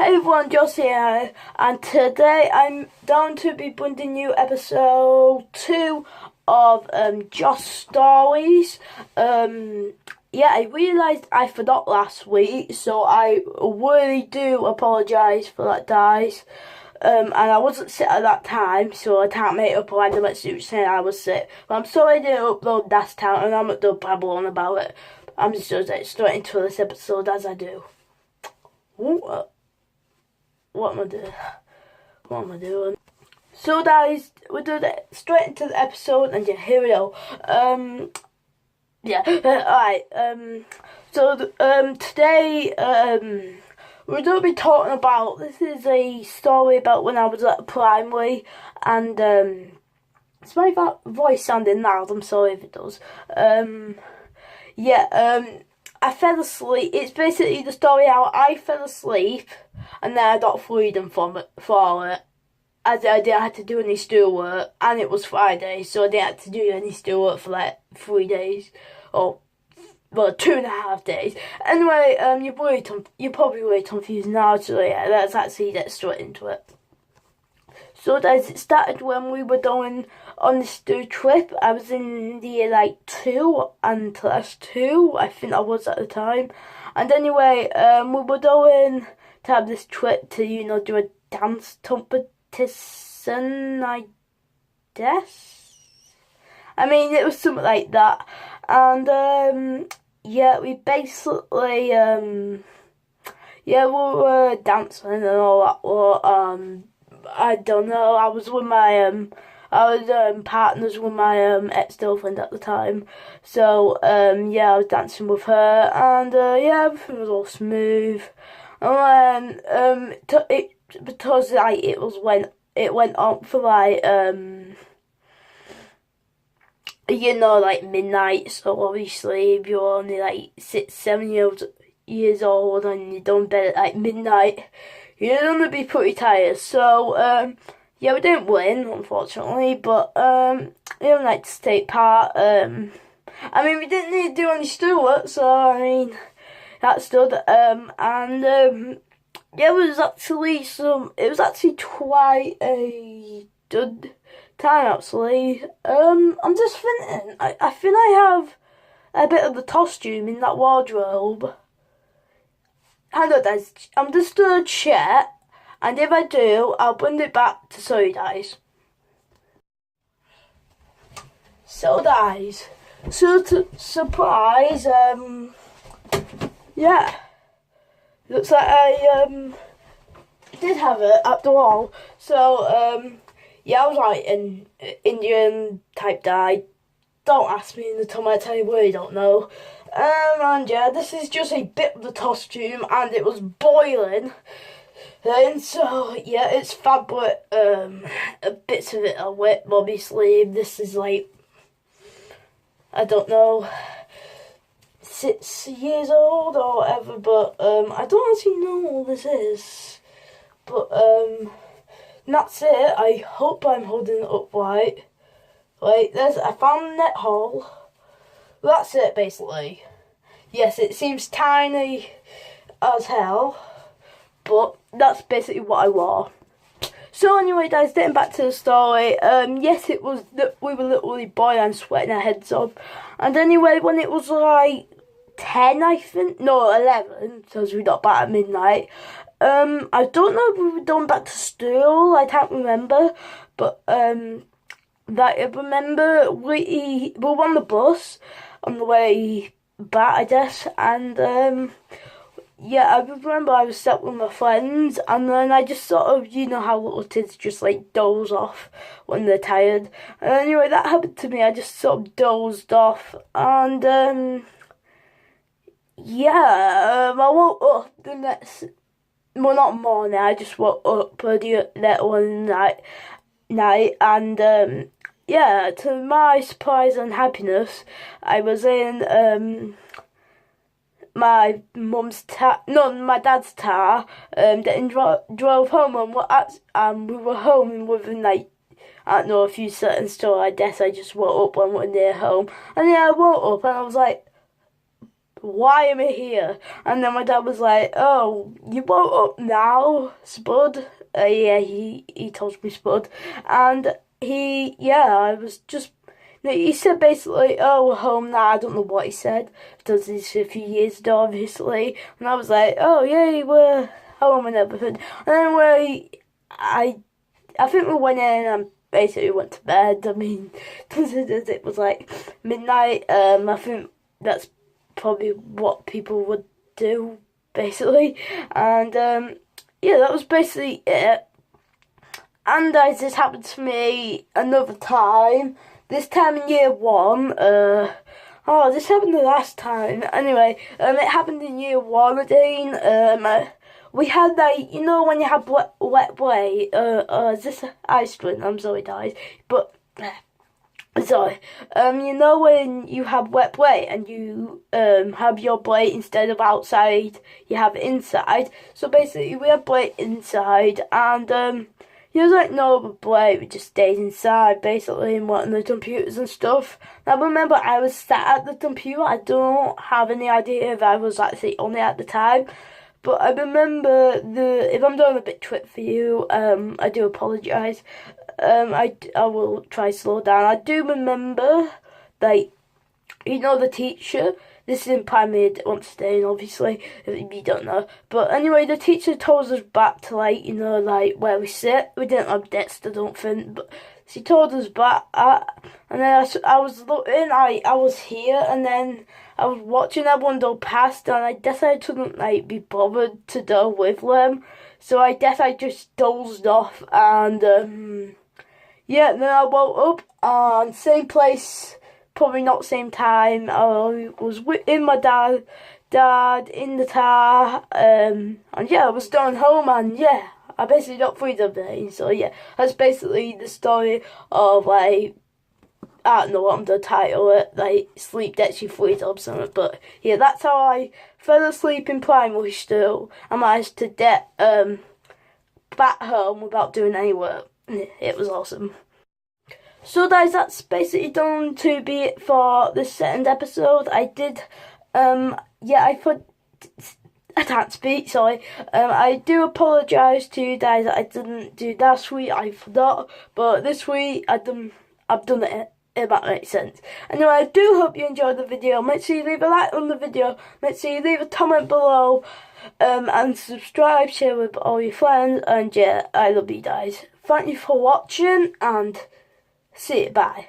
Hey everyone, Joss here, and today I'm down to be bringing you episode 2 of Joss Stories. I realised I forgot last week, so I really do apologise for that, guys. And I wasn't sick at that time, so I can't make up a random excuse saying I was sick. But I'm sorry I didn't upload last time, and I'm not done babbling about it. I'm just going to get straight into this episode as I do. What am I doing? So guys, we're doing it straight into the episode, and yeah, here we go. Alright, today, we're going to be talking about, this is a story about when I was at primary, and, it's my voice sounding loud, I'm sorry if it does. I fell asleep. It's basically the story how I fell asleep and then I got freedom for it. As I didn't have to do any schoolwork, and it was Friday, so I didn't have to do any schoolwork for like 3 days, or 2.5 days. Anyway, you're probably really confused now, so yeah, let's actually get straight into it. So guys, it started when we were going on this trip. I was in the year 2 and class 2, I think I was at the time. And anyway, we were going to have this trip to, do a dance competition, I guess. I mean, it was something like that. And we basically, we were dancing and all that. I don't know, I was with my, partners with my, ex-girlfriend at the time. So, I was dancing with her, and, everything was all smooth. And then, because, it went on for, midnight, so obviously, if you're only, 6, 7 years old, and you don't bed at, midnight, you're gonna be pretty tired. So, we didn't win, unfortunately, but, we didn't like to take part. We didn't need to do any schoolwork, so, that's good. It was actually quite a good time, actually. I'm just thinking, I think I have a bit of the costume in that wardrobe. Hang on, guys. I'm just going to check, and if I do, I'll bring it back to show you guys. So, guys, surprise, looks like I, did have it after all. So, I was like an Indian type guy. Don't ask me in the time, I tell you what, I don't know. This is just a bit of the costume, and it was boiling. And so, it's fabric, bits of it are wet, obviously. This is I don't know, 6 years old or whatever, but, I don't actually know what this is. But, that's it. I hope I'm holding it up right. I found a net hole. That's it, basically. Yes, it seems tiny as hell, but that's basically what I wore. So anyway, guys, getting back to the story, yes, it was that we were literally boiling and sweating our heads off. And anyway, when it was 10, I think, no, 11, because we got back at midnight, I don't know if we were going back to school, I can't remember, but, I remember we were on the bus on the way back, I guess, and I remember I was sat with my friends, and then I just sort of, how little kids just doze off when they're tired. And anyway, that happened to me. I just sort of dozed off, and I woke up the next, not morning, I just woke up pretty late one night, and to my surprise and happiness, I was in my my dad's car, then drove home, and we were home within I don't know, a few seconds, so I guess I just woke up when we were near home. And I woke up and I was like, why am I here? And then my dad was like, oh, you woke up now, Spud. Yeah, he told me Spud. And I was just, he said basically, oh, we're home now. I don't know what he said, because it's a few years ago, obviously. And I was like, oh, yeah, we're home and everything. And then I think we went in and basically went to bed. I mean, it was like midnight. I think that's probably what people would do, basically. And that was basically it. And this happened to me another time. This time in year 1. This happened the last time. Anyway, it happened in year 1 again. We had like, when you have wet play. Is this ice cream? I'm sorry, guys, but sorry. When you have wet play and you have your plate instead of outside, you have it inside. So basically, we had plate inside, and like normal play, we just stayed inside basically and worked on the computers and stuff. I remember I was sat at the computer. I don't have any idea if I was actually on it at the time. But I remember if I'm doing a bit trip for you, I do apologise. I will try to slow down. I do remember, like, the teacher. This is in primary one today, obviously, if you don't know. But anyway, the teacher told us back to, like, where we sit. We didn't have desks, I don't think, but she told us back and then I was looking, I was here, and then I was watching everyone go past, and I decided to not, be bothered to go with them. So I guess I just dozed off, and, then I woke up, and same place, probably not same time. I was in my dad in the car, and I was going home, and I basically got freedom day. So that's basically the story of, like, I don't know what I'm going to title it, like, sleep gets you freedom or something, but that's how I fell asleep in primary school. I managed to get back home without doing any work. It was awesome. So guys, that's basically done to be it for this second episode. I can't speak, sorry. I do apologise to you guys that I didn't do last week, I forgot. But this week, I've done it, if that makes sense. Anyway, I do hope you enjoyed the video. Make sure you leave a like on the video. Make sure you leave a comment below. And subscribe, share with all your friends. And I love you guys. Thank you for watching, and see you, bye.